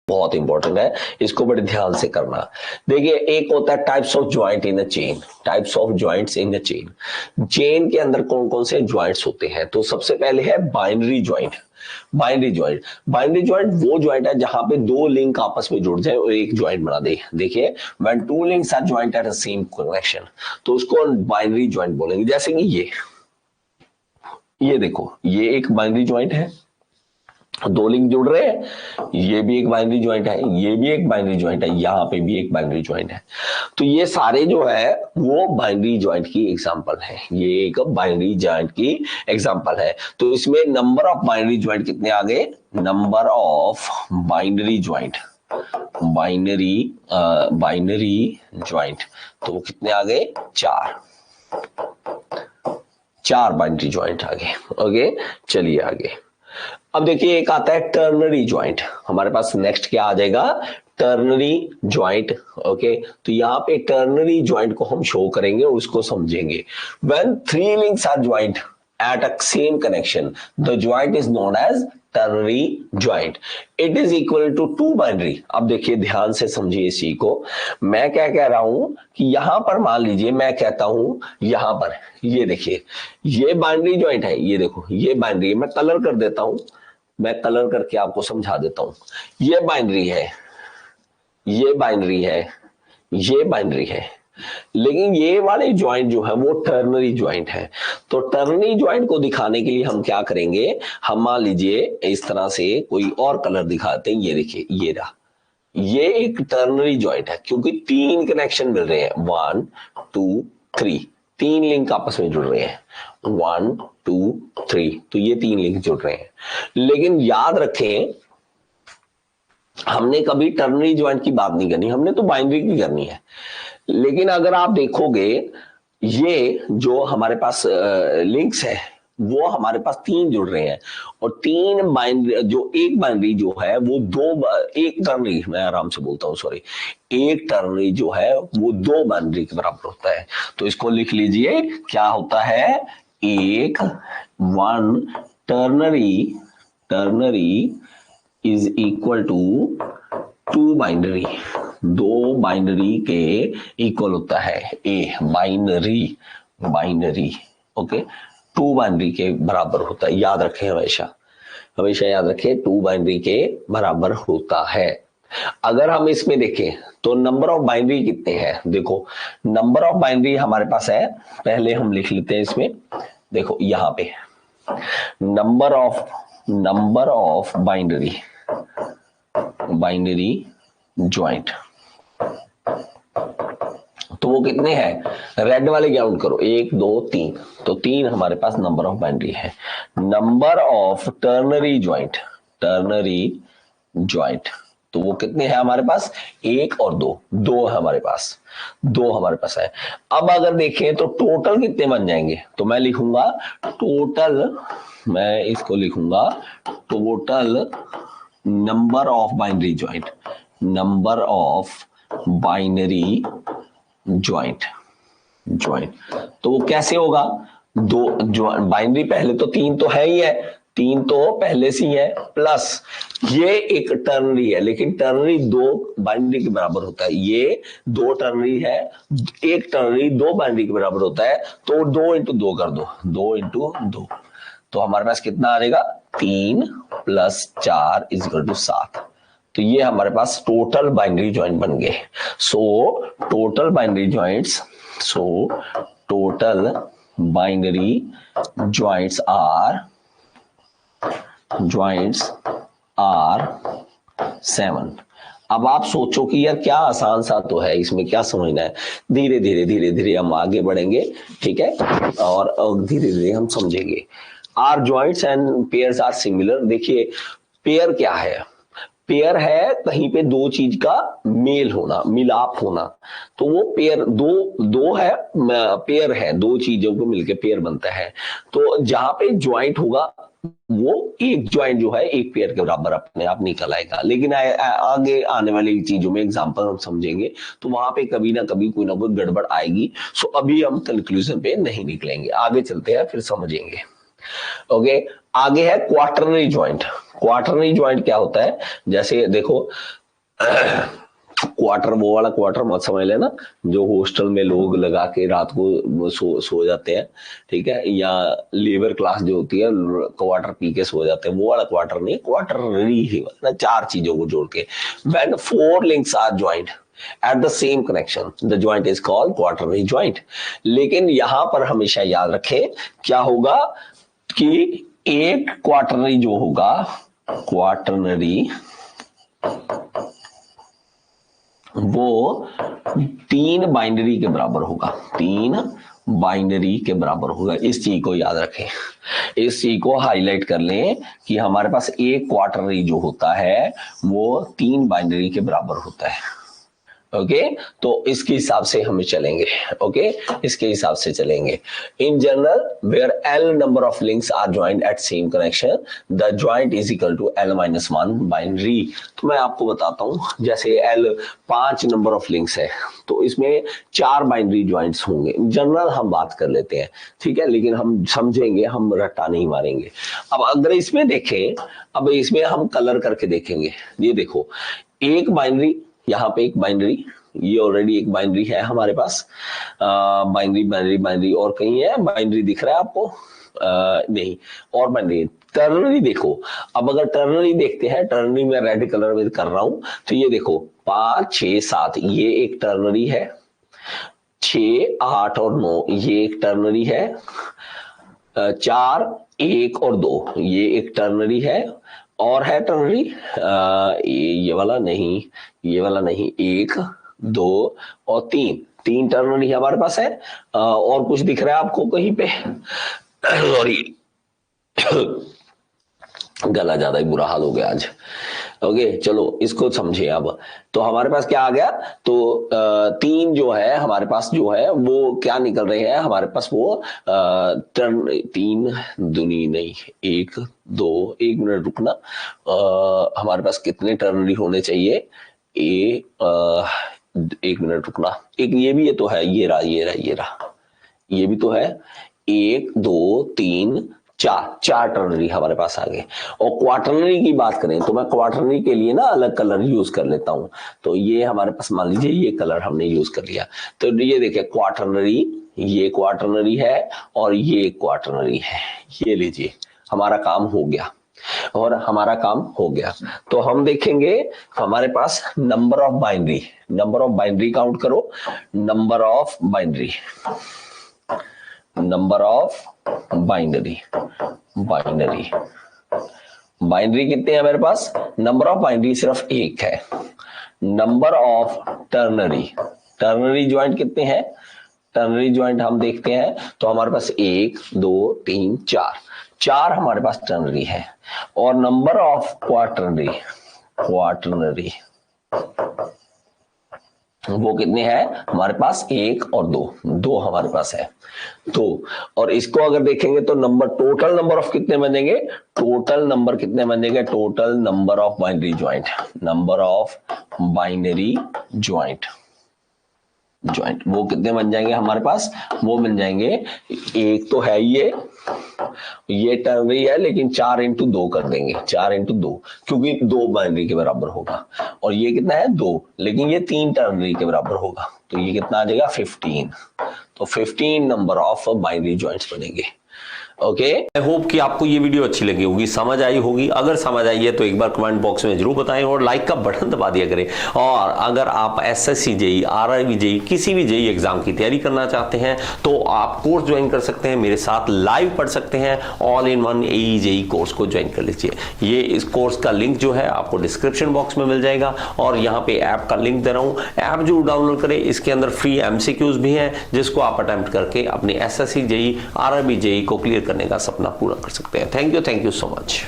बहुत इंपॉर्टेंट है, इसको बड़े ध्यान से करना। देखिए एक होता है types of joint in a chain, types of joints in a chain. Chain के अंदर कौन कौन से ज्वाइंट्स होते हैं? तो सबसे पहले है बाइनरी ज्वाइंट। बाइनरी ज्वाइंट वो ज्वाइंट है जहां पे दो लिंक आपस में जुड़ जाए और एक ज्वाइंट बना दे। देखिए when two links are joint at a same connection, तो उसको बाइनरी ज्वाइंट बोलेंगे। जैसे कि ये देखो, ये एक बाइनरी ज्वाइंट है, दो लिंक जुड़ रहे हैं, ये भी एक बाइनरी ज्वाइंट है, ये भी एक बाइनरी ज्वाइंट है, यहां पे भी एक बाइनरी ज्वाइंट है। तो ये सारे जो है वो बाइनरी ज्वाइंट की एग्जांपल है, ये एक बाइनरी ज्वाइंट की एग्जांपल है। तो इसमें नंबर ऑफ बाइनरी ज्वाइंट कितने आ गए? Number of binary joint, binary joint, तो वो कितने आ गए? चार बाइनरी ज्वाइंट आ गए। ओके, चलिए आगे। अब देखिए एक आता है टर्नरी ज्वाइंट। हमारे पास नेक्स्ट क्या आ जाएगा? Ternary joint. ओके, तो यहाँ पे टर्नरी ज्वाइंट को हम शो करेंगे और उसको समझेंगे। When three links are joint at a same connection, the joint is known as ternary joint. It is equal to two binary. अब देखिए ध्यान से समझिए इसी को। मैं क्या कह रहा हूं कि यहां पर मान लीजिए मैं कहता हूं यहां पर, ये देखिए ये बाइनरी ज्वाइंट है, ये देखो ये बाइनरी है। मैं कलर कर देता हूं, मैं कलर करके आपको समझा देता हूं। ये बाइनरी है, ये बाइनरी है, ये बाइनरी है, लेकिन ये वाले ज्वाइंट जो है वो टर्नरी ज्वाइंट है। तो टर्नरी ज्वाइंट को दिखाने के लिए हम क्या करेंगे? हम मान लीजिए इस तरह से कोई और कलर दिखाते हैं। ये देखिए ये रहा, ये एक टर्नरी ज्वाइंट है क्योंकि तीन कनेक्शन मिल रहे हैं, 1 2 3, तीन लिंक आपस में जुड़ रहे हैं, 1 2 3, तो ये तीन लिंक जुड़ रहे हैं। लेकिन याद रखें हमने कभी टर्नरी ज्वाइंट की बात नहीं करनी, हमने तो बाइनरी की करनी है। लेकिन अगर आप देखोगे ये जो हमारे पास लिंक्स है वो हमारे पास तीन जुड़ रहे हैं, और तीन बाइनरी, जो एक बाइनरी जो है वो एक टर्नरी, मैं आराम से बोलता हूं सॉरी, एक टर्नरी जो है वो दो बाइनरी के बराबर होता है। तो इसको लिख लीजिए, क्या होता है? एक one ternary, ternary is equal to two binary, दो बाइनरी के इक्वल होता है। A binary, binary okay, two binary के बराबर होता है। याद रखें, हमेशा हमेशा याद रखें, टू बाइनरी के बराबर होता है। अगर हम इसमें देखें तो नंबर ऑफ बाइनरी कितने हैं? देखो नंबर ऑफ बाइनरी हमारे पास है, पहले हम लिख लेते हैं इसमें। देखो यहां पे number of binary, binary joint, तो वो कितने हैं? रेड वाले काउंट करो, 1 2 3, तो तीन हमारे पास नंबर ऑफ बाइनरी है। Number of ternary joint, ternary joint, तो वो कितने हैं हमारे पास? एक और दो, दो हमारे पास, दो हमारे पास है। अब अगर देखें तो टोटल कितने बन जाएंगे? तो मैं लिखूंगा टोटल, मैं इसको लिखूंगा total number of binary joint, number of binary joint, joint, तो वो कैसे होगा? दो जो बाइनरी पहले तो तीन तो है ही है, तीन तो पहले से ही है, प्लस ये एक टर्नरी है, लेकिन टर्नरी दो बाइनरी के बराबर होता है। ये दो टर्नरी है, एक टर्नरी दो बाइनरी के बराबर होता है, तो 2 इंटू 2 कर दो, 2 इंटू 2, तो हमारे पास कितना आ जाएगा? 3 + 4 = 7। तो ये हमारे पास टोटल बाइनरी ज्वाइंट बन गए। So total binary joints, so total binary joints are 7। अब आप सोचो कि यार क्या आसान सा तो है, इसमें क्या समझना है? धीरे धीरे हम आगे बढ़ेंगे, ठीक है, और धीरे धीरे हम समझेंगे। Are joints and pairs are similar. देखिए पेयर क्या है? पेयर है कहीं पे दो चीज का मेल होना, मिलाप होना, तो वो पेयर दो है, पेयर है, दो चीजों को मिलकर पेयर बनता है। तो जहां पे ज्वाइंट होगा वो एक ज्वाइंट जो है एक पेयर के बराबर अपने आप निकल आएगा। लेकिन आगे आने वाली चीजों में एग्जांपल हम समझेंगे तो वहां पे कभी ना कभी कोई ना कोई गड़बड़ आएगी। सो अभी हम कंक्लूजन पे नहीं निकलेंगे, आगे चलते हैं फिर समझेंगे। ओके, आगे है क्वार्टरनरी ज्वाइंट। क्वार्टरनरी ज्वाइंट क्या होता है, जैसे देखो क्वार्टर, वो वाला क्वार्टर मत समझ लेना जो हॉस्टल में लोग लगा के रात को सो जाते हैं, ठीक है, या लेबर क्लास जो होती है क्वार्टर पी के सो जाते हैं, वो वाला क्वार्टर नहीं, क्वार्टरनरी ही मतलब 4 चीजों को जोड़ के। When 4 links are joint at the same connection, the joint is called quaternary joint। लेकिन यहां पर हमेशा याद रखें क्या होगा कि एक क्वार्टरनरी जो होगा, क्वार्टरनरी वो 3 बाइनरी के बराबर होगा, 3 बाइनरी के बराबर होगा। इस चीज को याद रखें, इस चीज को हाईलाइट कर लें कि हमारे पास एक क्वार्टरनरी जो होता है वो 3 बाइनरी के बराबर होता है। ओके तो इसके हिसाब से हम चलेंगे। ओके इसके हिसाब से चलेंगे। In general where L number of links are joint at same connection, the joint is equal to L-1 binary. तो मैं आपको बताता हूं, जैसे L 5 नंबर ऑफ लिंक्स है तो इसमें 4 बाइनरी ज्वाइंट्स होंगे। जनरल हम बात कर लेते हैं, ठीक है, लेकिन हम समझेंगे, हम रट्टा नहीं मारेंगे। अब अगर इसमें देखें, अब इसमें हम कलर करके देखेंगे। ये देखो एक बाइनरी, यहाँ पे एक बाइनरी, ये ऑलरेडी एक बाइनरी है हमारे पास। बाइनरी बाइनरी बाइनरी और कहीं है बाइनरी दिख रहा है आपको? नहीं, और बाइनरी। टर्नरी देखो, अब अगर टर्नरी देखते हैं, टर्नरी में रेड कलर में कर रहा हूं, तो ये देखो 5 6 7 ये एक टर्नरी है, 6 8 और 9 ये एक टर्नरी है, 4 1 और 2 ये एक टर्नरी है, और है टर्नरी ये वाला नहीं, ये वाला नहीं, 1 2 और 3 टर्नरी हमारे पास है। और कुछ दिख रहा है आपको कहीं पे? सॉरी गला ज्यादा ही बुरा हाल हो गया आज। ओके चलो इसको समझे। अब तो हमारे पास क्या आ गया, तो 3 जो है हमारे पास जो है वो क्या निकल रहे हैं हमारे पास, वो टर्न 3 दूनी नहीं 1 2, 1 मिनट रुकना, हमारे पास कितने टर्नरी होने चाहिए? 1 मिनट रुकना, एक ये भी ये तो है, ये रहा ये रहा ये रहा, ये भी तो है, 1 2 3 4 टर्नरी हमारे पास आ गए। और क्वार्टरनरी की बात करें तो मैं क्वार्टरनरी के लिए ना अलग कलर यूज कर लेता हूं। तो ये हमारे पास मान लीजिए ये कलर हमने यूज कर लिया, तो ये देखिए क्वार्टरनरी, ये क्वार्टरनरी है और ये क्वार्टरनरी है। ये लीजिए हमारा काम हो गया, और हमारा काम हो गया। तो हम देखेंगे हमारे पास number of binary, number of binary count करो, number of binary, number of binary, binary binary कितने हैं मेरे पास? नंबर ऑफ बाइनरी सिर्फ 1 है। Number of ternary, ternary joint कितने हैं? टर्नरी ज्वाइंट हम देखते हैं तो हमारे पास 1 2 3 4 हमारे पास टर्नरी है। और नंबर ऑफ क्वार्टरनरी, क्वार्टरनरी वो कितने हैं हमारे पास? 1 और 2 हमारे पास है। तो और इसको अगर देखेंगे तो नंबर, टोटल नंबर ऑफ कितने बनेंगे? टोटल नंबर कितने बनेंगे? Total number of binary joint, number of binary joint, joint वो कितने बन जाएंगे हमारे पास? वो बन जाएंगे, एक तो है ये टर्नरी है लेकिन 4 इंटू 2 कर देंगे, 4 इंटू 2 क्योंकि 2 बाइनरी के बराबर होगा। और ये कितना है? 2, लेकिन ये 3 टर्नरी के बराबर होगा, तो ये कितना आ जाएगा? 15। तो 15 नंबर ऑफ बाइनरी ज्वाइंट्स बनेंगे। ओके आई होप कि आपको ये वीडियो अच्छी लगी होगी, समझ आई होगी। अगर समझ आई है तो एक बार कमेंट बॉक्स में जरूर बताएं और लाइक का बटन दबा दिया करें। और अगर आप एसएससी जेई, आरआरबी जेई, किसी भी जेई एग्जाम की तैयारी करना चाहते हैं तो आप कोर्स ज्वाइन कर सकते हैं, मेरे साथ लाइव पढ़ सकते हैं। All in one AE JE course को ज्वाइन कर लीजिए। ये इस कोर्स का लिंक जो है आपको डिस्क्रिप्शन बॉक्स में मिल जाएगा, और यहाँ पे ऐप का लिंक दे रहा हूँ, ऐप जरूर डाउनलोड करें। इसके अंदर फ्री एमसीक्यूज भी हैं जिसको आप अटेम्प्ट करके अपने एसएससी जेई, आरआरबी जेई को क्लियर करने का सपना पूरा कर सकते हैं। Thank you so much.